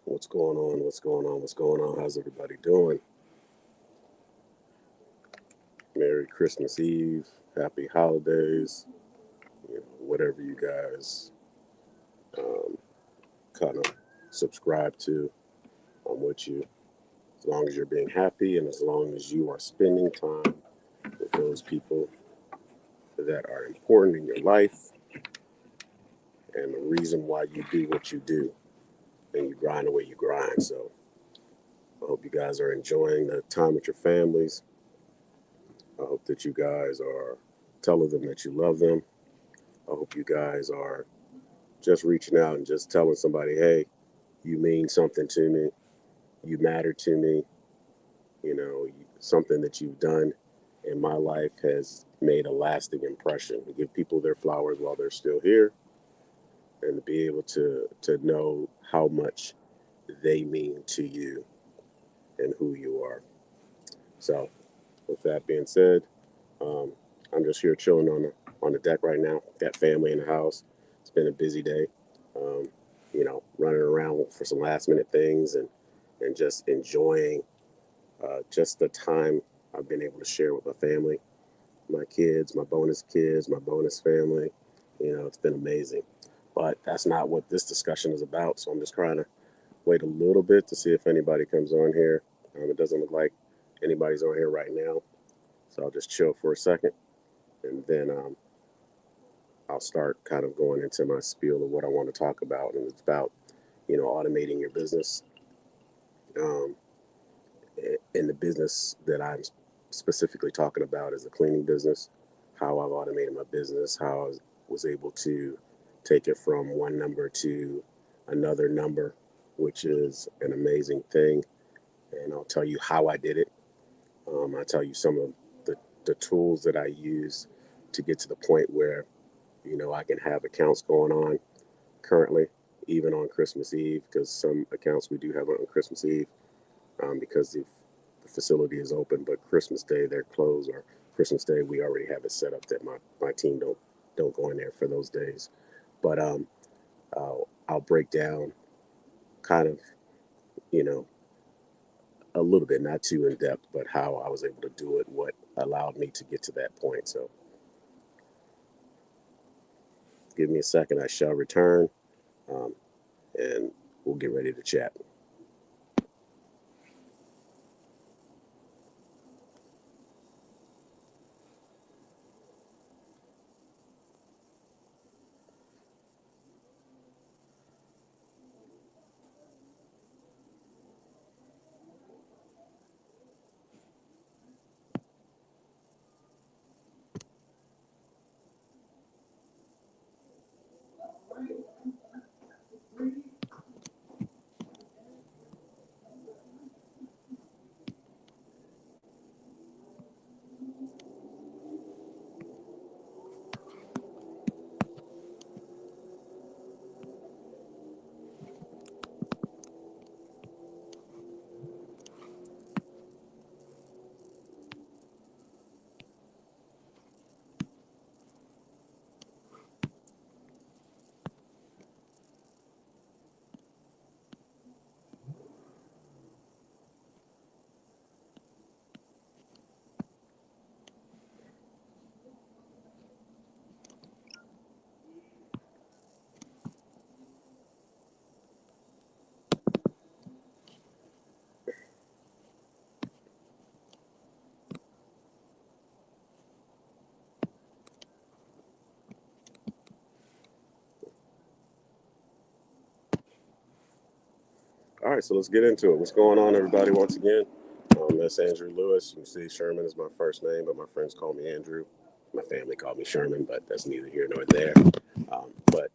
What's going on? What's going on? What's going on? How's everybody doing? Merry Christmas Eve. Happy holidays. Whatever you guys um, kind of subscribe to, I'm with you. As long as you're being happy and as long as you are spending time with those people that are important in your life and the reason why you do what you do and you grind the way you grind. So I hope you guys are enjoying the time with your families. I hope that you guys are telling them that you love them. I hope you guys are just reaching out and just telling somebody, hey, you mean something to me. You matter to me. Something that you've done in my life has made a lasting impression. To give people their flowers while they're still here and to be able to know how much they mean to you and who you are. So, with that being said, um, I'm just here chilling on the deck right now. Got family in the house. It's been a busy day. Um, running around for some last minute things and just enjoying just the time I've been able to share with my family, my kids, my bonus family. It's been amazing. But that's not what this discussion is about. So I'm just trying to wait a little bit to see if anybody comes on here. It doesn't look like anybody's on here right now. So I'll just chill for a second and then I'll start kind of going into my spiel of what I want to talk about. And it's about, automating your business. Um, and the business that I'm specifically talking about is the cleaning business, how I've automated my business, how I was able to take it from one number to another number, which is an amazing thing. And I'll tell you how I did it. I'll tell you some of the tools that I use to get to the point where, I can have accounts going on currently, even on Christmas Eve, because some accounts we do have on Christmas Eve because the facility is open, but Christmas Day they're closed, or Christmas Day we already have it set up that my team don't go in there for those days. But I'll break down kind of you know a little bit, not too in depth, but how I was able to do it, what allowed me to get to that point. So give me a second, I shall return, um, and we'll get ready to chat. All right, so let's get into it. What's going on, everybody? Once again, that's Andrew Lewis. You see, Sherman is my first name, but my friends call me Andrew. My family called me Sherman, but that's neither here nor there. But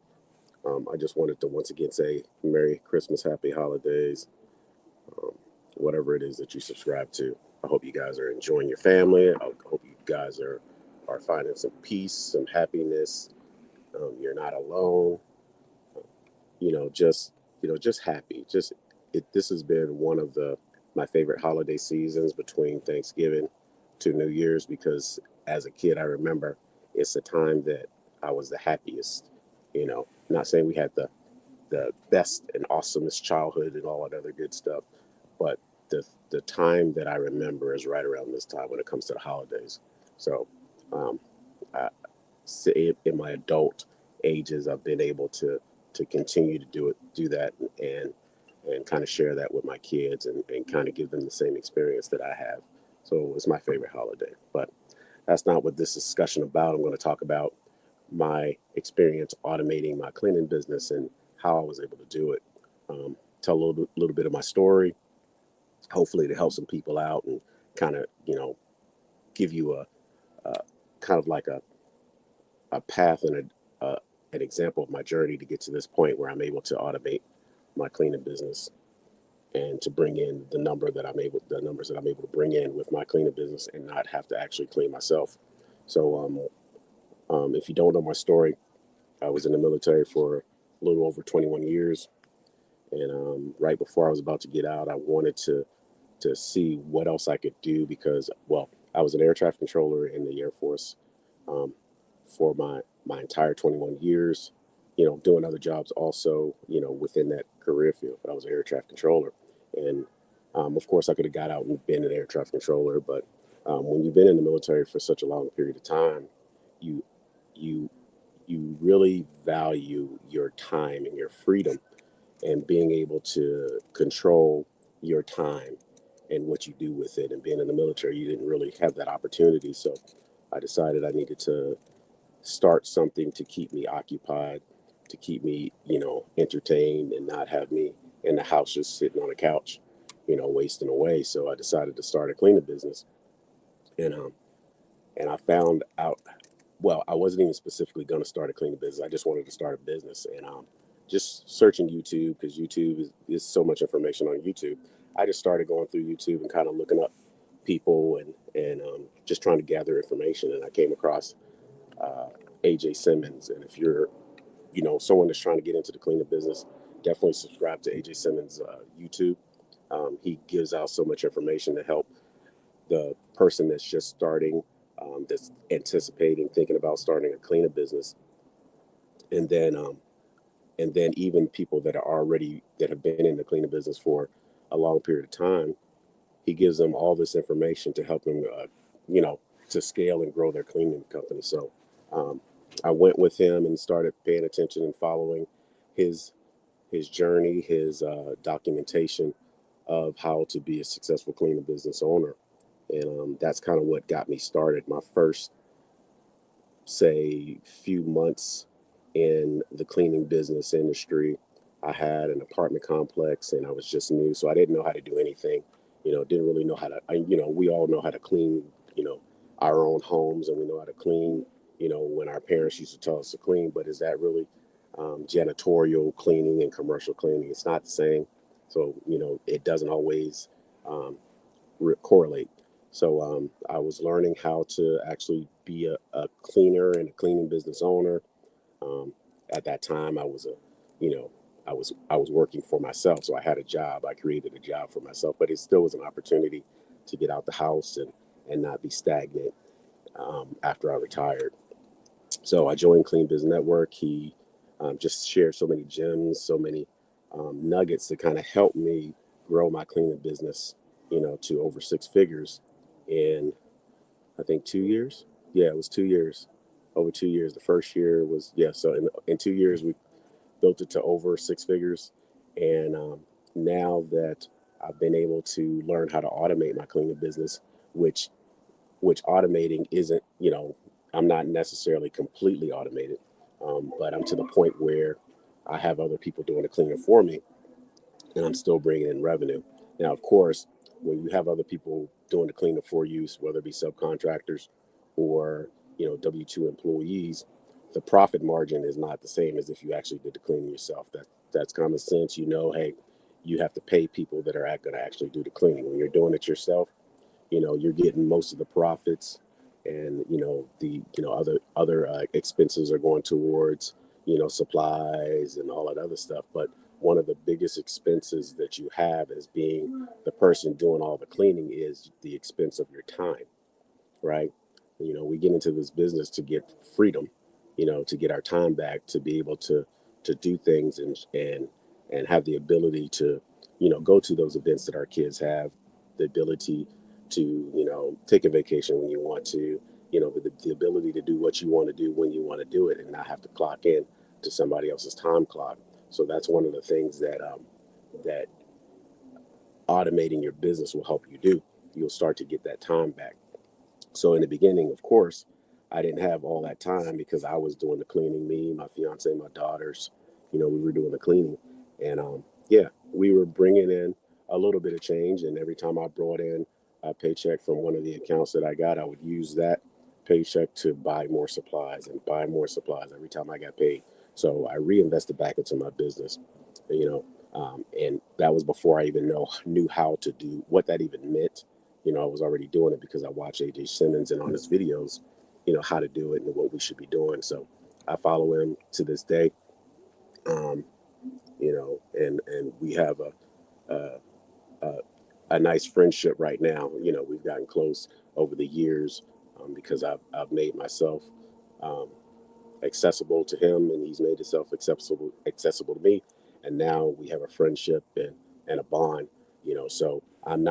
I just wanted to once again say Merry Christmas, Happy Holidays, um, whatever it is that you subscribe to. I hope you guys are enjoying your family. I hope you guys are finding some peace, some happiness. You're not alone. Just just happy. Just this has been one of the my favorite holiday seasons between Thanksgiving to New Year's because as a kid I remember it's the time that I was the happiest. Not saying we had the the best and awesomest childhood and all that other good stuff. But the time that I remember is right around this time when it comes to the holidays. So, um, I, say in my adult ages, I've been able to continue to do that, and kind of share that with my kids, and kind of give them the same experience that I have. So it's my favorite holiday. But that's not what this discussion about. I'm going to talk about my experience automating my cleaning business and how I was able to do it. Tell little bit of my story, hopefully to help some people out, and kind of give you a kind of like a path and an example of my journey to get to this point where I'm able to automate my cleaning business, and to bring in the numbers that I'm able to bring in with my cleaning business, and not have to actually clean myself. So, if you don't know my story, I was in the military for a little over 21 years, and right before I was about to get out, I wanted to see what else I could do, because, well, I was an air traffic controller in the Air Force, um, for my entire 21 years, doing other jobs also, within that career field. But I was an air traffic controller, and of course, I could have got out and been an air traffic controller, but when you've been in the military for such a long period of time, you you you really value your time and your freedom, and being able to control your time and what you do with it. And being in the military, you didn't really have that opportunity. So I decided I needed to start something to keep me occupied, to keep me, entertained, and not have me in the house just sitting on a couch, wasting away. So I decided to start a cleaning business, and I found out. Well, I wasn't even specifically going to start a cleaning business. I just wanted to start a business, and just searching YouTube, because YouTube is so much information on YouTube. I just started going through YouTube and kind of looking up people, and just trying to gather information, and I came across uh, AJ Simmons. And if you're someone that's trying to get into the cleaning business, definitely subscribe to AJ Simmons YouTube. He gives out so much information to help the person that's just starting, that's anticipating, thinking about starting a cleaning business, and then even people that have been in the cleaning business for a long period of time. He gives them all this information to help them, you know, to scale and grow their cleaning company. So um, I went with him and started paying attention and following his his journey, his documentation of how to be a successful cleaning business owner, and that's kind of what got me started. My first, say, few months in the cleaning business industry, I had an apartment complex, and I was just new, so I didn't know how to do anything. Didn't really know how to. We all know how to clean. Our own homes, and we know how to clean. When our parents used to tell us to clean, but is that really janitorial cleaning and commercial cleaning? It's not the same. So it doesn't always um, correlate. So I was learning how to actually be a cleaner and a cleaning business owner. Um, at that time, you know, I was working for myself, so I had a job. I created a job for myself, but it still was an opportunity to get out the house and not be stagnant after I retired. So I joined Clean Biz Network. He just shared so many gems, so many nuggets to kind of help me grow my cleaning business, to over six figures in, I think, 2 years. Yeah, it was 2 years, over 2 years. The first year was, yeah. So in 2 years, we built it to over six figures. And now that I've been able to learn how to automate my cleaning business, which automating isn't, I'm not necessarily completely automated, but I'm to the point where I have other people doing the cleaning for me, and I'm still bringing in revenue. Now, of course, when you have other people doing the cleaning for you, whether it be subcontractors or W-2 employees, the profit margin is not the same as if you actually did the cleaning yourself. That's common sense. Hey, you have to pay people that are going to actually do the cleaning. When you're doing it yourself, you're getting most of the profits, and the other expenses are going towards supplies and all that other stuff. But one of the biggest expenses that you have as being the person doing all the cleaning is the expense of your time, right? We get into this business to get freedom, to get our time back, to be able to to do things and have the ability to, go to those events that our kids have, the ability to, take a vacation when you want to, the ability to do what you want to do when you want to do it and not have to clock in to somebody else's time clock. So that's one of the things that automating your business will help you do. You'll start to get that time back. So in the beginning, of course, I didn't have all that time because I was doing the cleaning. Me, my fiance, my daughters, we were doing the cleaning, and yeah, we were bringing in a little bit of change. And every time I brought in a paycheck from one of the accounts that I got, I would use that paycheck to buy more supplies and buy more supplies every time I got paid. So I reinvested back into my business, you know, and that was before I even knew how to do what that even meant. I was already doing it because I watched AJ Simmons and on his videos, how to do it and what we should be doing. So I follow him to this day, um, and we have a, a a nice friendship right now. We've gotten close over the years because I've made myself um, accessible to him, and he's made himself accessible to me, and now we have a friendship and a bond. So I'm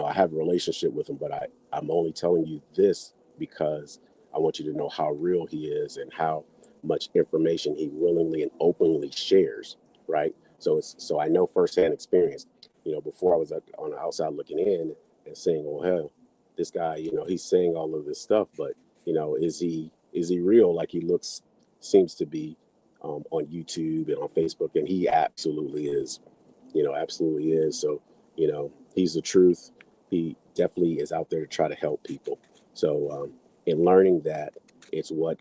I have a relationship with him, but I'm only telling you this because I want you to know how real he is and how much information he willingly and openly shares, right? So I know firsthand experience. Before I was on the outside looking in and saying, "Oh hell, this guy, he's saying all of this stuff, but is he real like he looks seems to be on YouTube and on Facebook?" And he absolutely is, absolutely is. So, he's the truth. He definitely is out there to try to help people. So, in learning that, it's what,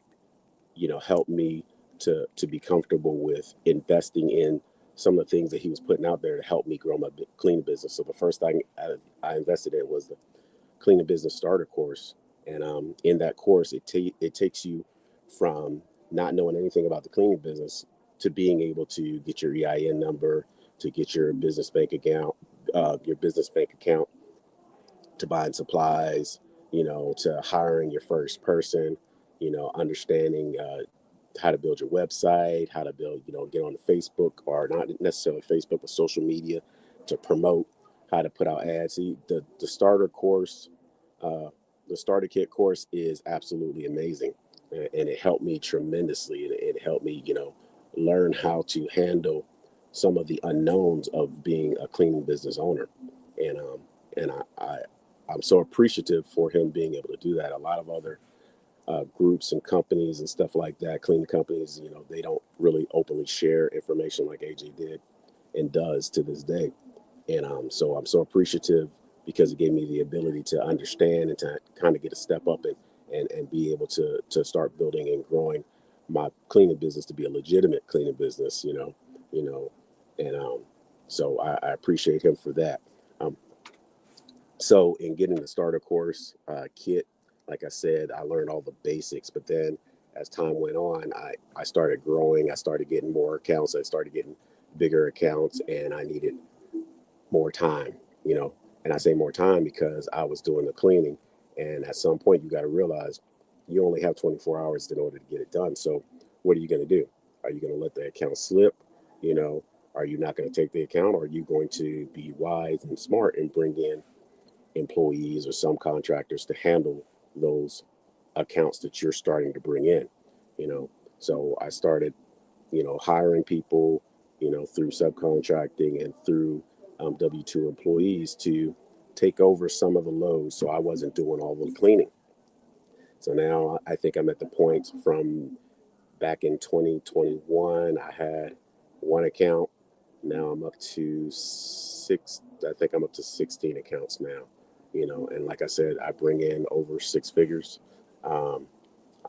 helped me to be comfortable with investing in some of the things that he was putting out there to help me grow my cleaning business. So the first thing I invested in was the cleaning business starter course. And in that course, it takes you from not knowing anything about the cleaning business to being able to get your EIN number, to get your business bank account, to buying supplies, to hiring your first person, understanding how to build your website, how to build, get on the Facebook, or not necessarily Facebook, but social media to promote, how to put out ads. The starter course, uh, the starter kit course is absolutely amazing. And it helped me tremendously. It helped me, learn how to handle some of the unknowns of being a cleaning business owner. And, I'm so appreciative for him being able to do that. A lot of other groups and companies and stuff like that, cleaning companies, they don't really openly share information like AJ did and does to this day. And so I'm so appreciative because it gave me the ability to understand and to kind of get a step up and be able to start building and growing my cleaning business to be a legitimate cleaning business, you know, and so I appreciate him for that. Um, so in getting the starter course kit, like I said, I learned all the basics, but then as time went on, I started growing. I started getting more accounts. I started getting bigger accounts, and I needed more time, you know. And I say more time because I was doing the cleaning. And at some point, you got to realize you only have 24 hours in order to get it done. So, what are you going to do? Are you going to let the account slip? You know, are you not going to take the account? Or are you going to be wise and smart and bring in employees or some contractors to handle those accounts that you're starting to bring in? You know, so I started, hiring people, through subcontracting and through W 2 employees to take over some of the loads. So I wasn't doing all the cleaning. So now I think I'm at the point from back in 2021, I had one account. Now I'm up to I think I'm up to 16 accounts now, and like I said, I bring in over six figures. Um,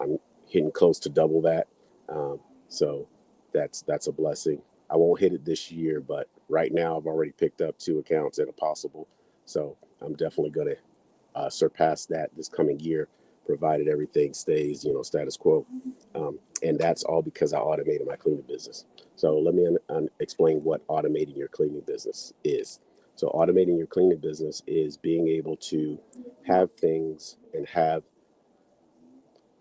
I'm hitting close to double that. Um, so that's a blessing. I won't hit it this year, but right now I've already picked up two accounts at a possible. So I'm definitely going to surpass that this coming year, provided everything stays, status quo. And that's all because I automated my cleaning business. So let me explain what automating your cleaning business is. So automating your cleaning business is being able to have things and have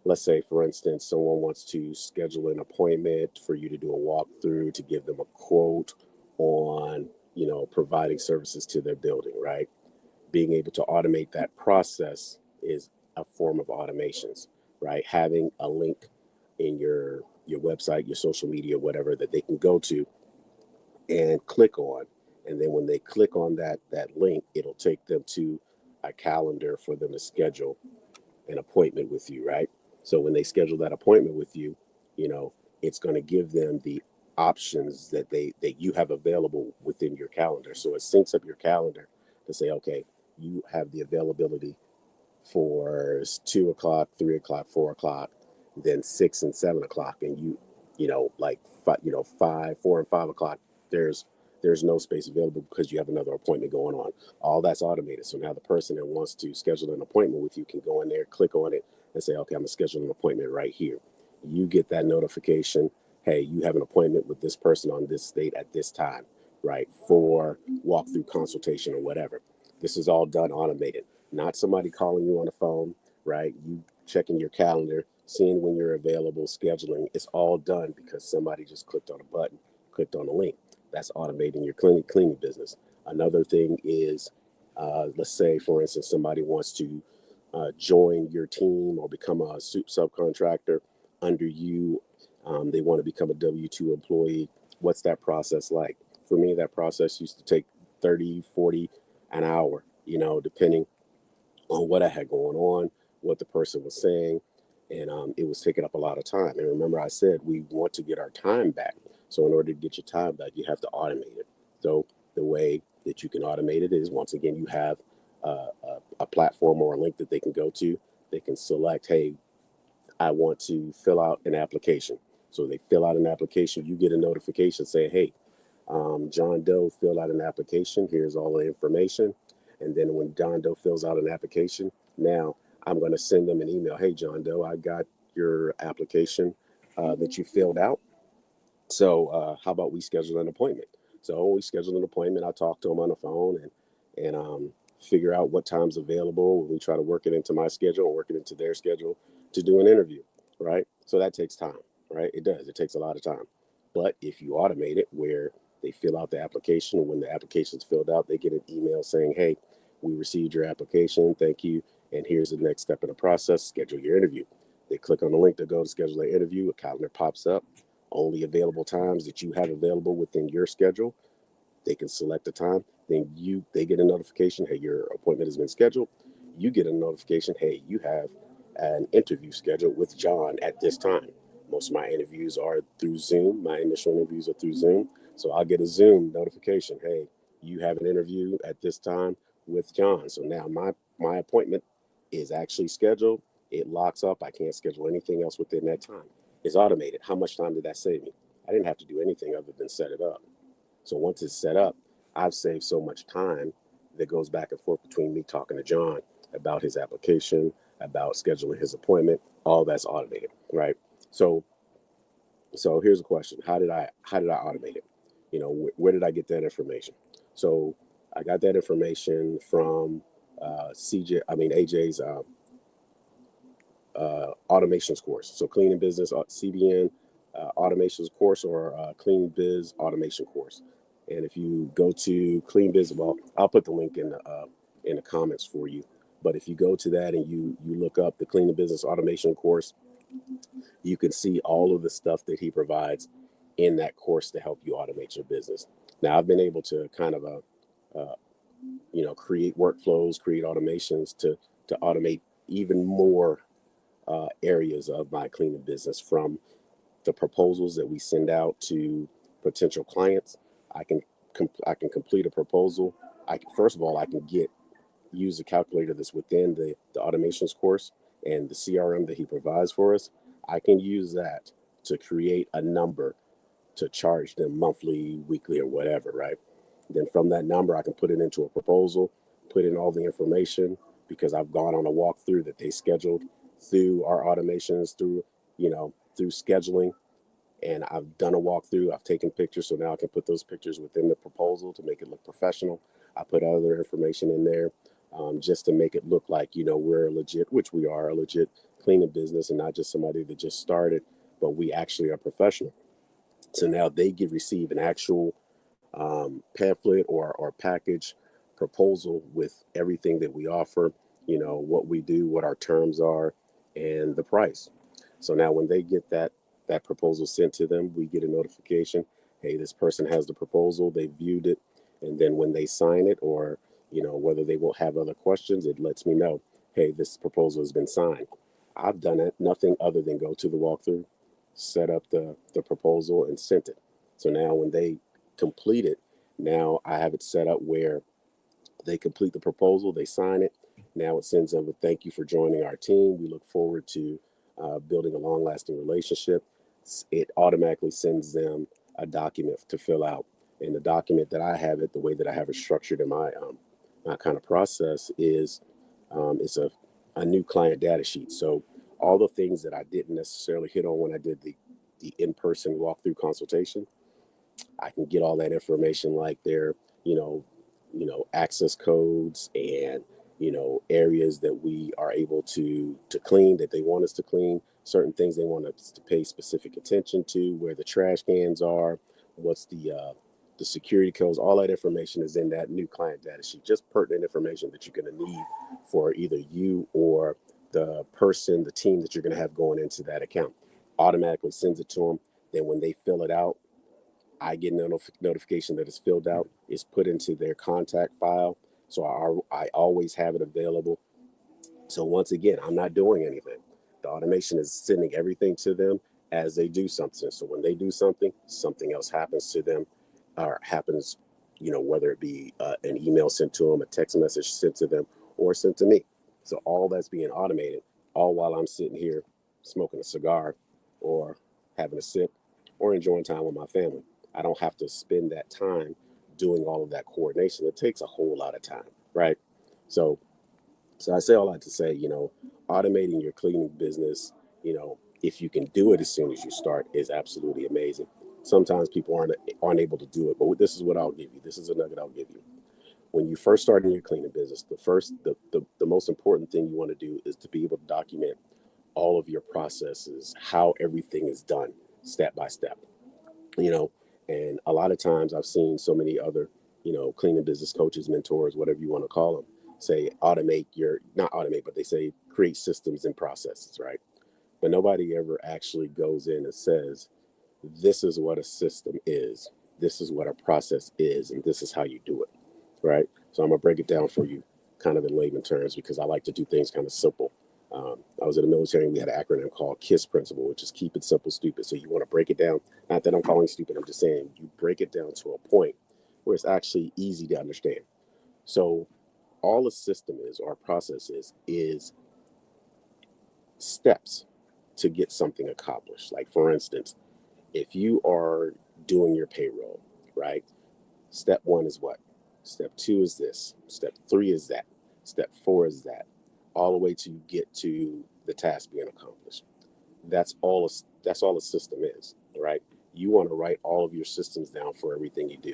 let's say, for instance, someone wants to schedule an appointment for you to do a walkthrough to give them a quote on, providing services to their building, right? Being able to automate that process is a form of automations, right? Having a link in your website, your social media, whatever, that they can go to and click on. And then when they click on that link, it'll take them to a calendar for them to schedule an appointment with you, right? So when they schedule that appointment with you, you know, it's going to give them the options that you have available within your calendar. So it syncs up your calendar to say, okay, you have the availability for 2 o'clock, 3 o'clock, 4 o'clock, then 6 and 7 o'clock, and like 4 and 5 o'clock. There's there's no space available because you have another appointment going on. All that's automated. So now the person that wants to schedule an appointment with you can go in there, click on it, and say, okay, I'm gonna schedule an appointment right here. You get that notification. Hey, you have an appointment with this person on this date at this time, right? For walkthrough consultation or whatever. This is all done automated, not somebody calling you on the phone, right? You checking your calendar, seeing when you're available, scheduling. It's all done because somebody just clicked on a button, clicked on a link. That's automating your cleaning business. Another thing is, let's say, for instance, somebody wants to join your team or become a subcontractor under you. They want to become a W-2 employee. What's that process like? For me, that process used to take 30, 40 an hour, depending on what I had going on, what the person was saying, and it was taking up a lot of time. And remember, I said we want to get our time back. So in order to get your time back, you have to automate it. So the way that you can automate it is, once again, you have a platform or a link that they can go to. They can select, hey, I want to fill out an application. So they fill out an application. You get a notification saying, hey, John Doe filled out an application. Here's all the information. And then when John Doe fills out an application, now I'm going to send them an email. Hey, John Doe, I got your application that you filled out. So how about we schedule an appointment? So we schedule an appointment. I talk to them on the phone and figure out what time's available. We try to work it into my schedule and work it into their schedule to do an interview, right? So that takes time, right? It does. It takes a lot of time. But if you automate it where they fill out the application, when the application's filled out, they get an email saying, hey, we received your application. Thank you. And here's the next step in the process. Schedule your interview. They click on the link to go to schedule an interview. A calendar pops up, only available times that you have available within your schedule. They can select the time. Then they get a notification, hey, your appointment has been scheduled. You get a notification, hey, you have an interview scheduled with John at this time. Most of my interviews are through Zoom. My initial interviews are through Zoom. So I'll get a Zoom notification, hey, you have an interview at this time with John. So now my appointment is actually scheduled. It locks up. I can't schedule anything else within that time. It's automated. How much time did that save me? I didn't have to do anything other than set it up. So once it's set up, I've saved so much time that goes back and forth between me talking to John about his application, about scheduling his appointment. All that's automated, right? So so here's a question: How did I automate it? Where did I get that information? So I got that information from AJ's automations course. So cleaning business CBN automations course or clean biz automation course. And if you go to clean biz, well, I'll put the link in the comments for you. But if you go to that and you look up the clean business automation course, you can see all of the stuff that he provides in that course to help you automate your business. Now I've been able to kind of create workflows, create automations to automate even more areas of my cleaning business, from the proposals that we send out to potential clients. I can I can complete a proposal. First of all, I can use a calculator that's within the automations course and the CRM that he provides for us. I can use that to create a number to charge them monthly, weekly, or whatever, right? Then from that number, I can put it into a proposal, put in all the information, because I've gone on a walkthrough that they scheduled through our automations, through scheduling, and I've done a walkthrough. I've taken pictures, so now I can put those pictures within the proposal to make it look professional. I put other information in there just to make it look like we're a legit, which we are a legit cleaning business and not just somebody that just started, but we actually are professional. So now they get receive an actual pamphlet or package proposal with everything that we offer, what we do, what our terms are, and the price. So now when they get that proposal sent to them, we get a notification. Hey, this person has the proposal. They viewed it, and then when they sign it, or whether they will have other questions, it lets me know. Hey, this proposal has been signed. I've done it. Nothing other than go to the walkthrough, set up the proposal, and sent it. So now when they complete it, now I have it set up where they complete the proposal, they sign it. Now it sends them a thank you for joining our team. We look forward to building a long lasting relationship. It automatically sends them a document to fill out. And the document that I have it, the way that I have it structured in my kind of process is it's a new client data sheet. So all the things that I didn't necessarily hit on when I did the in-person walkthrough consultation, I can get all that information, like their, access codes, and areas that we are able to clean, that they want us to clean, certain things they want us to pay specific attention to, where the trash cans are, what's the security codes. All that information is in that new client data sheet. Just pertinent information that you're going to need for either you or the person, the team that you're going to have going into that account. Automatically sends it to them. Then when they fill it out, I get notification that it's filled out. It's put into their contact file. So I always have it available. So once again, I'm not doing anything. The automation is sending everything to them as they do something. So when they do something, something else happens to them, or happens, whether it be an email sent to them, a text message sent to them, or sent to me. So all that's being automated, all while I'm sitting here smoking a cigar, or having a sip, or enjoying time with my family. I don't have to spend that time doing all of that coordination. It takes a whole lot of time, right? So so I say all that to say, automating your cleaning business, if you can do it as soon as you start, is absolutely amazing. Sometimes people aren't able to do it, but this is what I'll give you. This is a nugget I'll give you. When you first start in your cleaning business, the most important thing you want to do is to be able to document all of your processes, how everything is done, step by step. you know and a lot of times I've seen so many other cleaning business coaches, mentors, whatever you want to call them, say automate your not automate, but they say create systems and processes, right? But nobody ever actually goes in and says, this is what a system is, this is what a process is, and this is how you do it, right? So I'm gonna break it down for you kind of in layman terms, because I like to do things kind of simple. I was in the military, and we had an acronym called KISS principle, which is keep it simple, stupid. So you want to break it down. Not that I'm calling you stupid. I'm just saying you break it down to a point where it's actually easy to understand. So all a system is, or a process is steps to get something accomplished. Like, for instance, if you are doing your payroll, right? Step one is what? Step two is this. Step three is that. Step four is that. All the way to get to the task being accomplished. That's all a system is, right? You want to write all of your systems down for everything you do.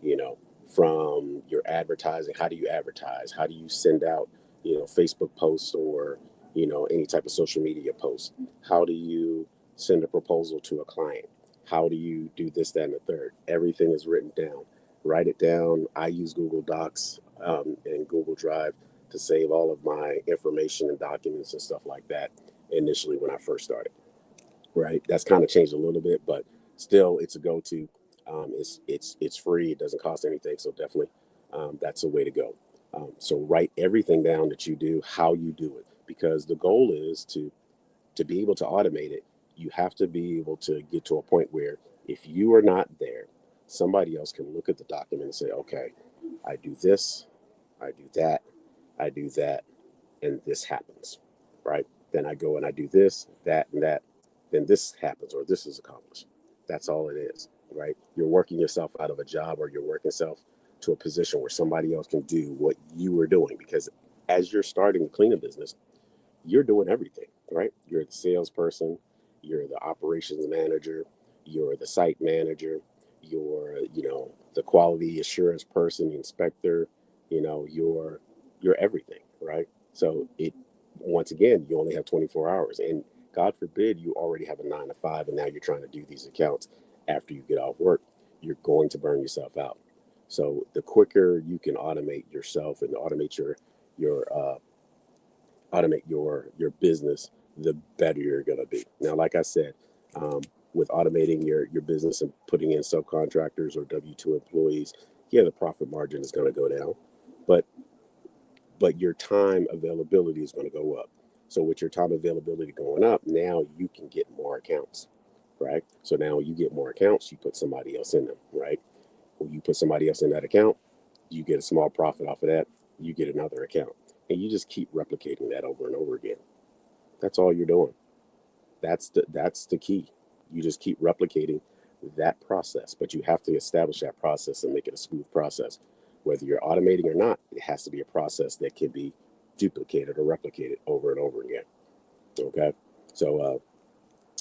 You know, from your advertising, how do you advertise? How do you send out, Facebook posts, or any type of social media post? How do you send a proposal to a client? How do you do this, that, and the third? Everything is written down. Write it down. I use Google Docs and Google Drive to save all of my information and documents and stuff like that initially when I first started. Right, that's kind of changed a little bit, but still, it's a go-to. It's free. It doesn't cost anything, so definitely, that's a way to go. So write everything down that you do, how you do it, because the goal is to be able to automate it. You have to be able to get to a point where if you are not there, somebody else can look at the document and say, okay, I do this, I do that, I do that, and this happens, right? Then I go and I do this, that, and that. Then this happens, or this is accomplished. That's all it is, right? You're working yourself out of a job, or you're working yourself to a position where somebody else can do what you were doing. Because as you're starting a cleaning business, you're doing everything, right? You're the salesperson, you're the operations manager, you're the site manager, you're, the quality assurance person, the inspector, you're everything, right? So once again, you only have 24 hours. And God forbid you already have a 9 to 5 and now you're trying to do these accounts after you get off work. You're going to burn yourself out. So the quicker you can automate yourself and your your business, the better you're going to be. Now, like I said, with automating your business and putting in subcontractors or W-2 employees, yeah, the profit margin is going to go down, but your time availability is going to go up. So with your time availability going up, now you can get more accounts, right? So now you get more accounts, you put somebody else in them, right? When you put somebody else in that account, you get a small profit off of that, you get another account. And you just keep replicating that over and over again. That's all you're doing. That's the key. You just keep replicating that process, but you have to establish that process and make it a smooth process. Whether you're automating or not, it has to be a process that can be duplicated or replicated over and over again. Okay, so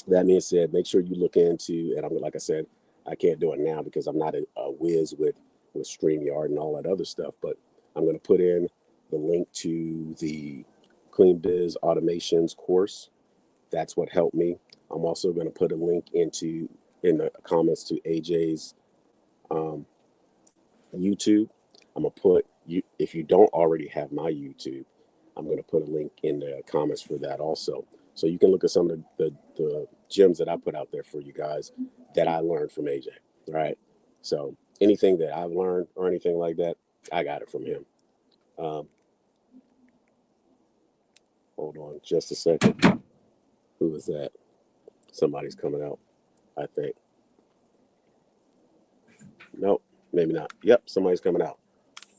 that being said, make sure you look into, and I'm like I said, I can't do it now because I'm not a whiz with StreamYard and all that other stuff, but I'm going to put in the link to the Clean Biz Automations course. That's what helped me. I'm also going to put a link in the comments to AJ's um, YouTube. I'm gonna put you, if you don't already have my YouTube, I'm gonna put a link in the comments for that also. So you can look at some of the gems that I put out there for you guys that I learned from AJ. Right. So anything that I've learned or anything like that, I got it from him. Um, hold on just a second. Who is that? Somebody's coming out, I think. Nope, maybe not. Yep, somebody's coming out.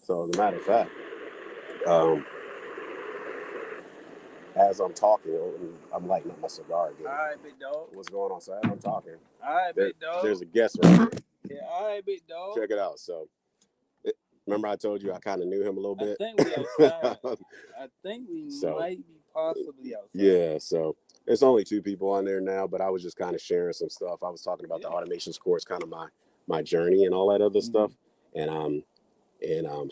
So as a matter of fact, um, as I'm talking, I'm lighting up my cigar again. All right, big dog. What's going on? So as I'm talking, All right, big dog. there's a guest right there. Yeah, all right, big dog. Check it out. So, remember I told you I kind of knew him a little bit? I think we outside. I think we might be possibly outside. Yeah, so it's only 2 people on there now, but I was just kind of sharing some stuff. I was talking about the automations course, kind of my journey and all that other stuff, and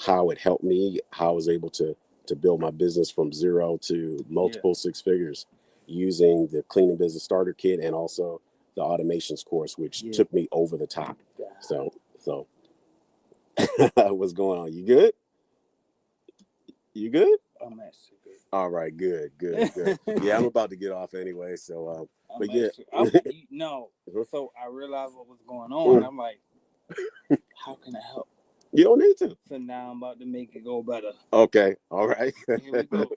how it helped me, how I was able to build my business from 0 to multiple 6 figures using the Cleaning Business Starter Kit and also the automations course, which took me over the top. So what's going on? You good? You good? I'm actually good. All right, good. Yeah, I'm about to get off anyway. So, but yeah, no. So I realized what was going on. I'm like, how can I help? You don't need to. So now I'm about to make it go better. Okay, all right. Here we go.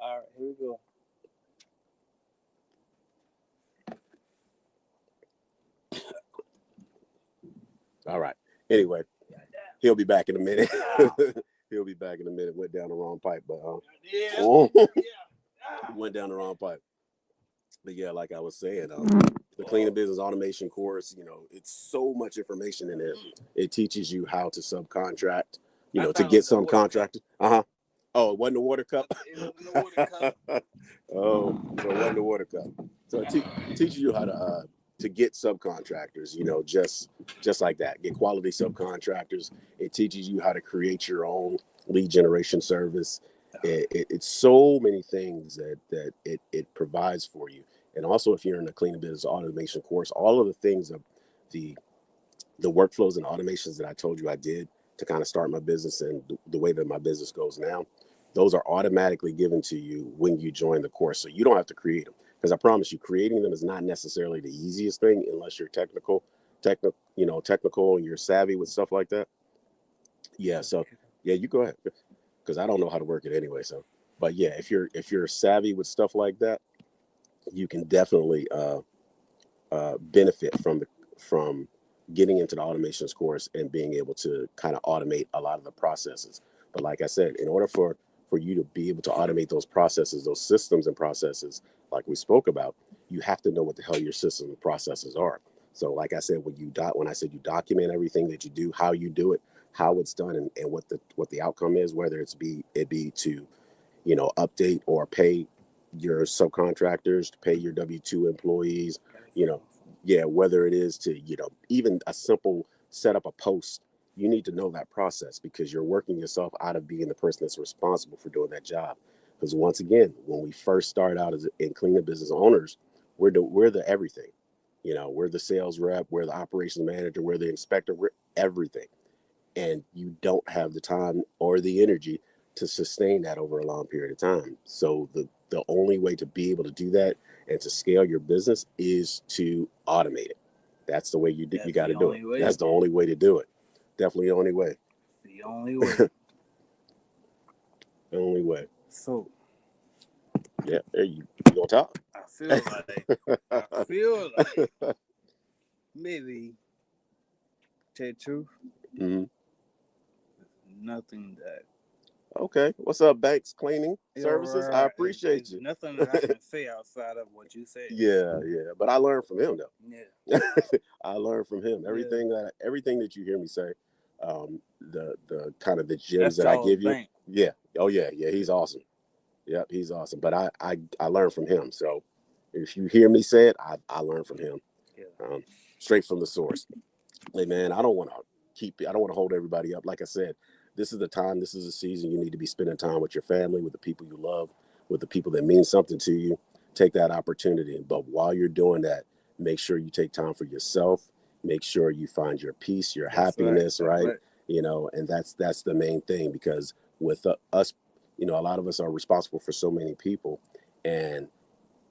All right, here we go. All right. Anyway, he'll be back in a minute. He'll be back in a minute. Went down the wrong pipe, but went down the wrong pipe. But yeah, like I was saying, the Cleaning Business Automation course, it's so much information in there. It teaches you how to subcontract, to get some contractors. Oh, it wasn't the water cup? It wasn't the water cup. Oh, so it wasn't the water cup. So it teaches you how to get subcontractors, just like that. Get quality subcontractors. It teaches you how to create your own lead generation service. It's so many things that it provides for you. And also, if you're in the Cleaning Business Automation course, all of the things of the workflows and automations that I told you I did to kind of start my business and the way that my business goes now, those are automatically given to you when you join the course. So you don't have to create them, because I promise you, creating them is not necessarily the easiest thing unless you're technical, and you're savvy with stuff like that. Yeah. So yeah, you go ahead, because I don't know how to work it anyway. So, but yeah, if you're savvy with stuff like that, you can definitely benefit from getting into the automations course and being able to kind of automate a lot of the processes. But like I said, in order for you to be able to automate those processes, those systems and processes, like we spoke about, you have to know what the hell your systems and processes are. So like I said, when I said you document everything that you do, how you do it, how it's done, and what the outcome is, whether it be to update or pay your subcontractors, to pay your W-2 employees, whether it is to even a simple set up a post you need to know that process, because you're working yourself out of being the person that's responsible for doing that job. Because once again, when we first start out as in cleaning business owners, we're the everything. You know, we're the sales rep, we're the operations manager, we're the inspector, we're everything. And you don't have the time or the energy to sustain that over a long period of time. So the only way to be able to do that and to scale your business is to automate it. That's the way you got to do it. That's the only way to do it. Definitely the only way. The only way. The only way. So yeah, there you gonna talk. I feel like maybe, tell you the truth, mm-hmm. nothing that. Okay, what's up, Banks Cleaning Services? Right. I appreciate you. Nothing that I can say outside of what you said. Yeah, but I learned from him though. Yeah, I learned from him. Everything that you hear me say, the kind of the gems that I give you. Bank. Yeah. Oh yeah, he's awesome. Yep, he's awesome. But I learned from him. So if you hear me say it, I learned from him. Yeah. Straight from the source. Hey man, I don't want to hold everybody up. Like I said, this is the time, this is the season you need to be spending time with your family, with the people you love, with the people that mean something to you. Take that opportunity. But while you're doing that, make sure you take time for yourself. Make sure you find your peace, your happiness, right? You know, and that's the main thing, because with us, you know, a lot of us are responsible for so many people. And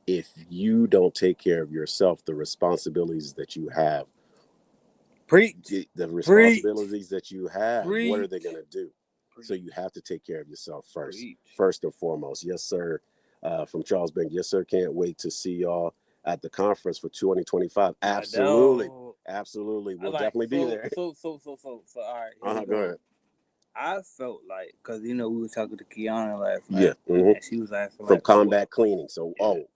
if you don't take care of yourself, the responsibilities that you have, the responsibilities that you have, what are they going to do? So you have to take care of yourself first and foremost. Yes, sir. From Charles Bank. Yes, sir. Can't wait to see y'all at the conference for 2025. Absolutely. We'll definitely be there. So, all right. Go ahead. I felt like, because, you know, we were talking to Kiana last night. Yeah. Mm-hmm. And she was asking, from Combat Cleaning. So,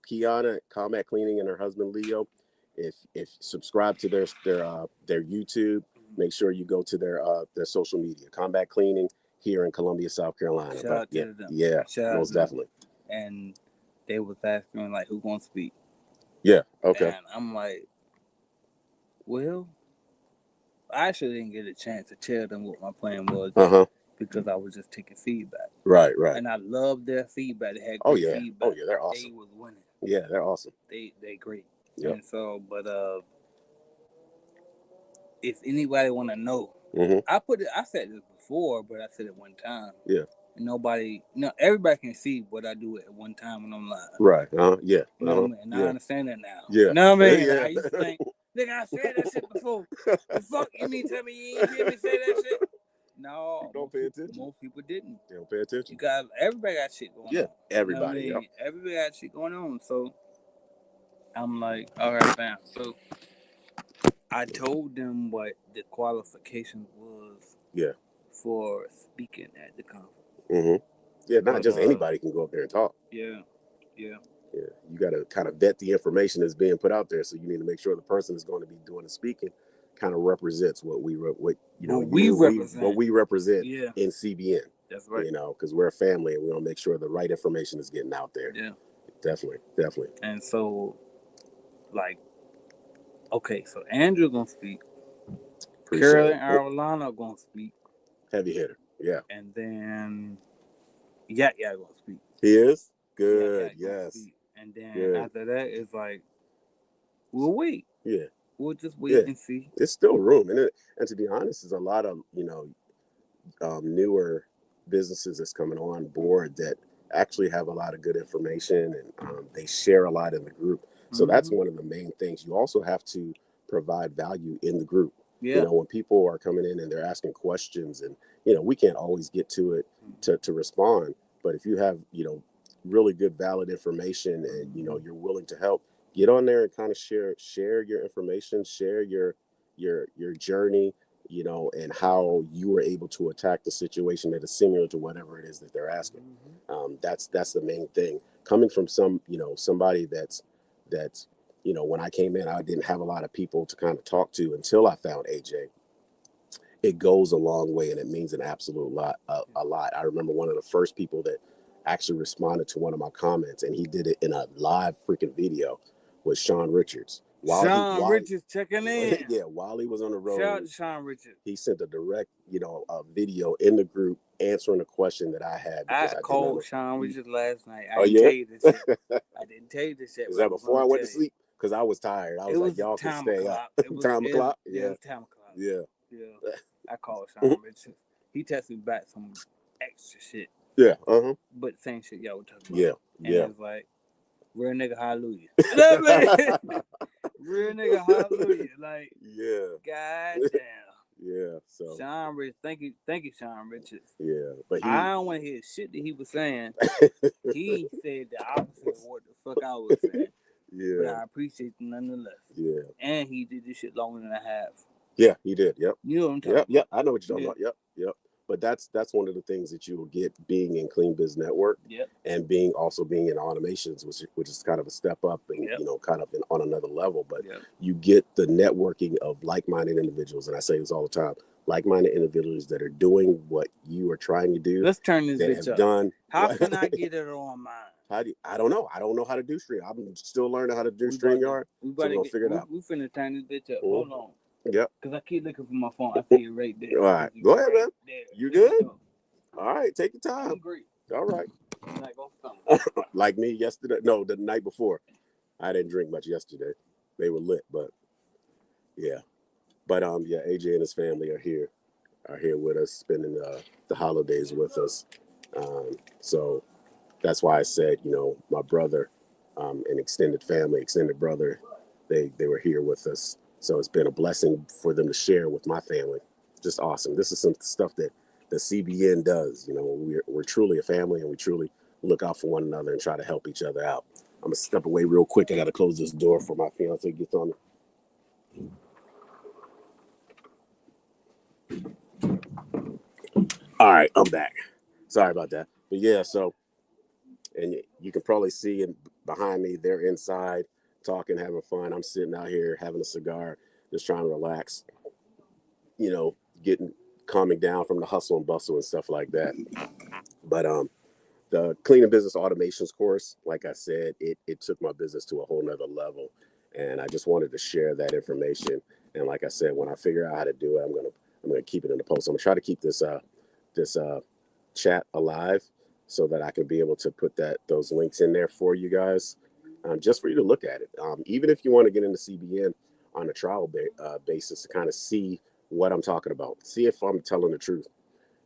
Kiana, Combat Cleaning, and her husband, Leo, if subscribe to their YouTube, make sure you go to their social media, Combat Cleaning, here in Columbia, South Carolina. Shout out to them. Yeah, most definitely. And they was asking, like, who gonna speak? Yeah, okay. And I'm like, well, I actually didn't get a chance to tell them what my plan was because I was just taking feedback. Right. And I loved their feedback. They had great feedback. Oh yeah, they're awesome. They was winning. Yeah, they're awesome. They great. Yep. And so, but if anybody want to know, I said this before, but I said it one time. Yeah. And everybody can see what I do at one time when I'm live. Right. Yeah. You know what I mean? And I understand that now. Yeah. You know what I mean? Yeah. I used to think, nigga, I said that shit before. The fuck you mean tell me you ain't hear me say that shit? No. You don't pay attention. Most people didn't. They don't pay attention. Everybody got shit going on. Yeah. Everybody. You know everybody got shit going on. So I'm like, all right, fam. So I told them what the qualifications was. Yeah. For speaking at the conference. Yeah, not just anybody can go up there and talk. Yeah. You got to kind of vet the information that's being put out there. So you need to make sure the person that's going to be doing the speaking kind of represents what we represent in CBN. That's right. You know, because we're a family and we want to make sure the right information is getting out there. Yeah. Definitely. And so, like, okay, so Andrew gonna speak. Carolyn Arolano gonna speak. Heavy hitter. Yeah. And then Yak gonna speak. He is? Good. Yes. And then after that, it's like, we'll wait. Yeah. We'll just wait and see. There's still room. And to be honest, there's a lot of, newer businesses that's coming on board that actually have a lot of good information, and they share a lot in the group. So that's one of the main things. You also have to provide value in the group. Yeah. You know, when people are coming in and they're asking questions, and, we can't always get to it to respond. But if you have, really good, valid information and, you're willing to help, get on there and kind of share your information, share your journey, and how you were able to attack the situation that is similar to whatever it is that they're asking. That's the main thing. Coming from somebody that's when I came in, I didn't have a lot of people to kind of talk to until I found AJ. It goes a long way, and it means an absolute lot. A lot. I remember one of the first people that actually responded to one of my comments, and he did it in a live freaking video, was Sean Richards. Sean Richards checking in. Yeah, while he was on the road, shout out to Sean Richards. He sent a direct, a video in the group answering a question that I had. I called Sean Richards last night. I didn't tell you this shit. I didn't tell you this shit. Is that before I went to sleep? Because I was tired. I was like, y'all can stay up. Time clock? Yeah. It was time clock. Yeah. Yeah. I called Sean Richards. He texted me back some extra shit. Yeah. But same shit y'all were talking about. Yeah. And yeah. It was like, real nigga, hallelujah. Real nigga, hallelujah. Like, yeah. Goddamn. Yeah. So Sean Richards, thank you, Sean Richards. Yeah. But I don't want to hear shit that he was saying. He said the opposite of what the fuck I was saying. Yeah. But I appreciate it nonetheless. Yeah. And he did this shit longer than I have. Yeah, he did. Yep. You know what I'm talking about? Yep. I know what you're talking about. Yep. But that's one of the things that you will get being in Clean Biz Network. Yep. And being in automations, which is kind of a step up and kind of on another level. But you get the networking of like-minded individuals, and I say this all the time: like-minded individuals that are doing what you are trying to do. Let's turn this bitch up. Done. How can I get it on mine? I don't know. I don't know how to do Stream. I'm still learning how to do StreamYard. We'll figure it out. We finna turn this bitch up. Hold on. Yep. Because I keep looking for my phone. I see it right there. All right. Go ahead, man. You good? All right. Take your time. I'm great. All right. I'm not gonna stomach. Like me yesterday. No, the night before. I didn't drink much yesterday. They were lit, but yeah. But AJ and his family are here with us, spending the holidays with us. So that's why I said, my brother, and extended family, extended brother, they were here with us. So it's been a blessing for them to share with my family. Just awesome. This is some stuff that the CBN does. We're truly a family, and we truly look out for one another and try to help each other out. I'm gonna step away real quick. I gotta close this door for my fiance gets on it. All right, I'm back. Sorry about that. But yeah, so, and you can probably see behind me, they're inside talking, having fun. I'm sitting out here having a cigar, just trying to relax, calming down from the hustle and bustle and stuff like that. But the Clean and Business Automations course, like I said, it took my business to a whole nother level. And I just wanted to share that information. And like I said, when I figure out how to do it, I'm gonna keep it in the post. I'm gonna try to keep this chat alive so that I can be able to put those links in there for you guys, just for you to look at it. Even if you want to get into CBN on a trial basis to kind of see what I'm talking about, see if I'm telling the truth.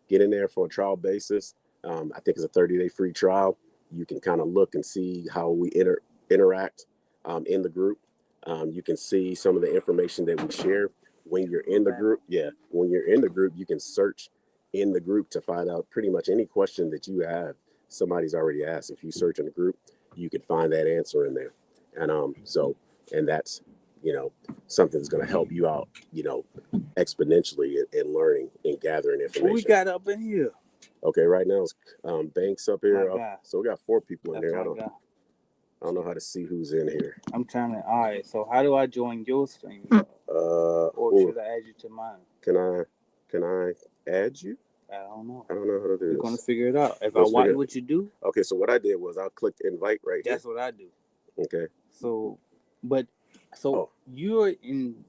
Get in there for a trial basis. I think it's a 30-day free trial. You can kind of look and see how we interact in the group. You can see some of the information that we share when you're in the group. Yeah, when you're in the group, you can search in the group to find out pretty much any question that you have. Somebody's already asked. If you search in the group, you can find that answer in there. And and that's something that's going to help you out, exponentially in learning and gathering information. What we got up in here? Okay, right now it's Banks up here. So we got 4 people in here. I don't know how to see who's in here. I'm trying to. All right. So how do I join your stream? Or should I add you to mine? Can I add you? I don't know. I don't know how to do this. We're gonna figure it out. If I watch what you do. Okay, so what I did was I clicked invite right here. That's what I do. Okay. So you're in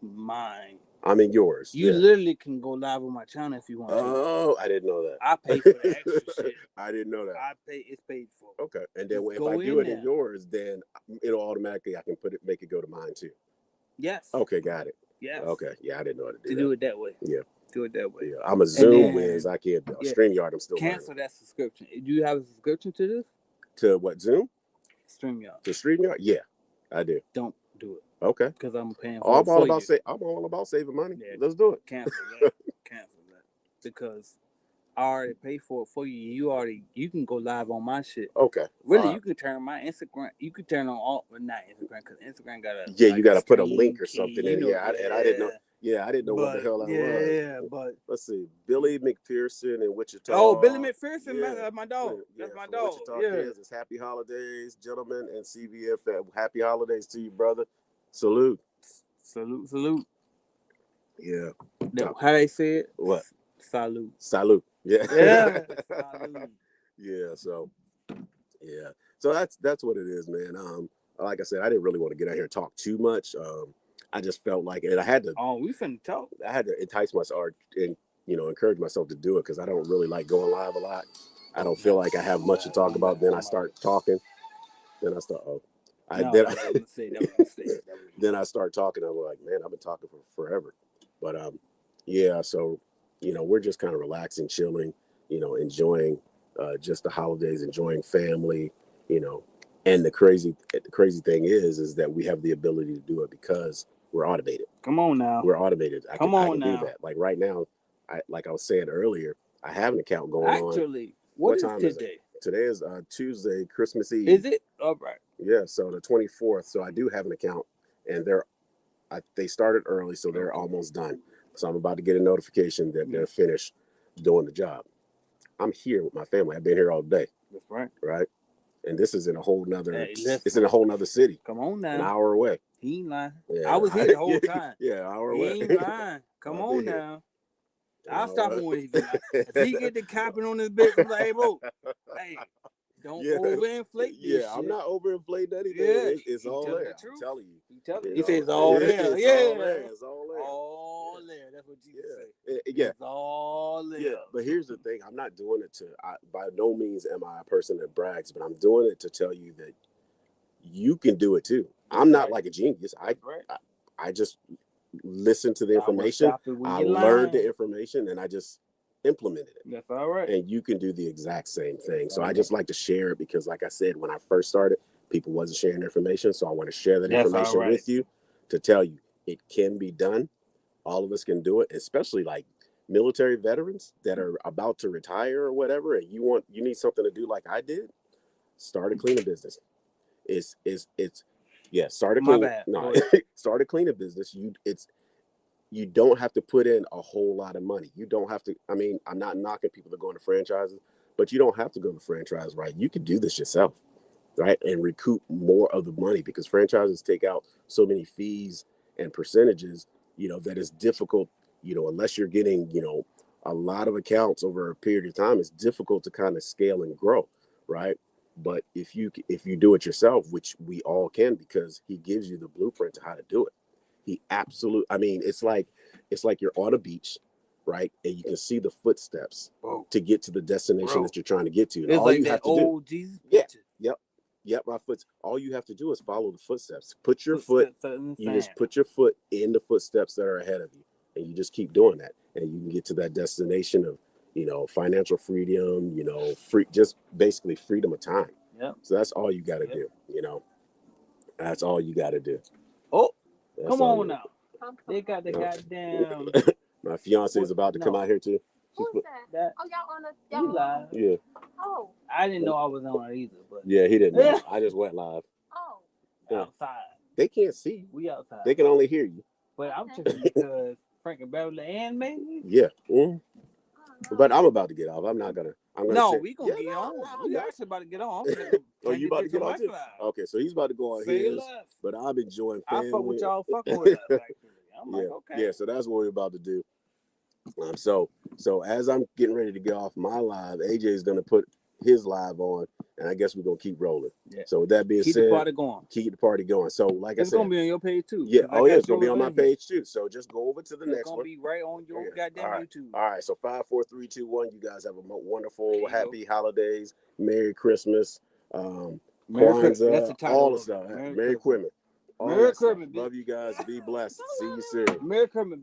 mine. I'm in yours. You literally can go live on my channel if you want to. Oh, I didn't know that. I pay for the extra shit. I didn't know that. It's paid for. Okay. And then if I do it in yours, then it'll automatically, I can make it go to mine too. Yes. Okay, got it. Yes. Okay. Yeah, I didn't know how to do that. Do it that way. Yeah. Do it that way. Yeah. I'm a Zoom whiz. I can't StreamYard. I'm still cancel that subscription. Do you have a subscription to this? To what, Zoom? StreamYard. To StreamYard? Yeah, I do. Don't do it. Okay. Because I'm paying for I'm all about saving money. Yeah. Let's do it. Cancel that. Cancel that. Because I already paid for it for you. You can go live on my shit. Okay. Really, you can turn my Instagram. You can turn on all, but not Instagram, because Instagram got a. Yeah, you got to put a link or something in. I didn't know. Yeah, I didn't know what the hell that was. Yeah, but let's see, Billy McPherson in Wichita. Oh, Billy McPherson, that's my dog. That's my dog. Wichita Kansas. It's happy holidays, gentlemen, and CBF. Happy holidays to you, brother. Salute. Salute. Yeah. How they say it? What? Salute. Yeah. Yeah. Salute. Yeah. So that's what it is, man. like I said, I didn't really want to get out here and talk too much. I just felt like, and I had to we finna talk. entice myself and encourage myself to do it because I don't really like going live a lot. I don't feel like I have much to talk about. Then I start talking. Then I start. Then I start talking. I'm like, man, I've been talking for forever. But yeah. So we're just kind of relaxing, chilling. Enjoying just the holidays, enjoying family. And the crazy thing is that we have the ability to do it because we're automated. Come on now. We're automated. I can now. do that. Like right now, like I was saying earlier, I have an account going on. Actually, what time is today? Today is Tuesday, Christmas Eve. Is it? All right. Yeah, so the 24th. So I do have an account, and they started early, so they're almost done. So I'm about to get a notification that they're finished doing the job. I'm here with my family. I've been here all day. That's right. Right. And this is in a whole nother. It's in a whole nother city. Come on now. An hour away. He ain't lying. Yeah, I was here the whole time. Yeah, an hour away. He ain't lying. Come on now. I'll stop him when if he get the copping on his bitch. I'm like, hey, bro, hey, don't overinflate this shit. I'm not overinflating anything. Yeah, it's all there. I'm telling you. He says all there. It's all there. All there. That's what Jesus said. Yeah. It's all there. Yeah, but here's the thing. I'm not doing it by no means am I a person that brags, but I'm doing it to tell you that you can do it too. I'm not like a genius. I just listen to the information. I learned the information and I just implemented it. That's all right. And you can do the exact same thing. So I just like to share it because, like I said, when I first started, people wasn't sharing information. So I want to share that information with you to tell you it can be done. All of us can do it, especially like military veterans that are about to retire or whatever, and you need something to do like I did. Start a cleaning business. Start a cleaning. No, start a cleaning business. You don't have to put in a whole lot of money. You don't have to. I mean, I'm not knocking people that go into franchises, but you don't have to go to franchise, right? You can do this yourself, right, and recoup more of the money because franchises take out so many fees and percentages, that is difficult, unless you're getting, a lot of accounts over a period of time. It's difficult to kind of scale and grow, right? But if you do it yourself, which we all can, because he gives you the blueprint to how to do it. It's like you're on a beach, right? And you can see the footsteps to get to the destination that you're trying to get to. And it's all like you that have to old do, Jesus. Yep, my foot. All you have to do is follow the footsteps. Put your foot. You just put your foot in the footsteps that are ahead of you, and you just keep doing that, and you can get to that destination of, financial freedom. Just basically freedom of time. Yeah. So that's all you got to do. That's all you got to do. Oh, come on now. They got the goddamn. My fiance is about to come out here too. Who's that? Oh, y'all on live? Yeah. Oh. I didn't know I was on it either, but yeah, he didn't know. I just went live. Oh. Outside. They can't see you. We outside. They can only hear you. But I'm tripping because Frank and Beverly and maybe. Yeah. Mm-hmm. But I'm about to get off. I'm not gonna. We gonna get on. We actually about to get on. You about to get on too? Okay, so he's about to go on his. But I'm enjoying family. I fuck with y'all fucking with us. Actually. I'm like, okay. Yeah, so that's what we're about to do. So as I'm getting ready to get off my live, AJ is gonna put his live on, and I guess we're gonna keep rolling. Yeah. So with that being said, keep the party going. Keep the party going. So like I said, it's gonna be on your page too. Yeah. Oh yeah, it's gonna be on my page too. So just go over to the next one. It's gonna be right on your goddamn YouTube. All right. So 5, 4, 3, 2, 1. You guys have a wonderful, happy holidays. Merry Christmas. Kwanzaa, all the stuff. Merry Christmas. Merry Christmas. Love you guys. Be blessed. See you soon. Merry Christmas.